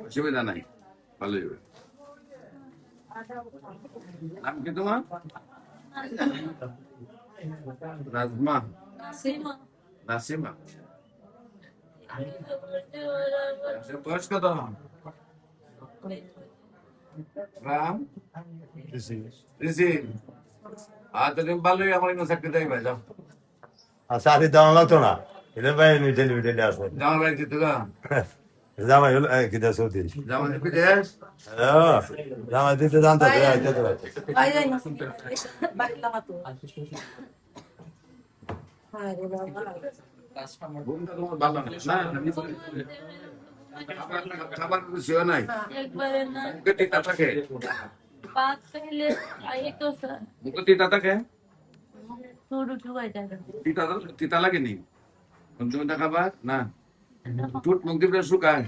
অসুবিধা নাই, ভালোই হবে। নাম কি তোমার? রাজমা, নাসিমা। বয়স কত? রাম ঋষি। আচ্ছা তুমি ভালোই আমার ইনো চাকরি দেয় ভাই, যাও। আচ্ছা আরে দাম লাগতো না এটা ভাই ডেলিভারি আছে জামা বাড়ি দিতে গা। জামাই হলো কিটা সৌদি জামা দিতে দেশ। জামাই দিতে জানতো ঘুমটা তোমার ভালো না, খাবার রুচিও নাই। মুখে তিতা থাকে, মুখে তিতা থাকে, তিতা তিতা লাগেনি তুমি খাবার না, টুট মুখ দিবে শুকায়।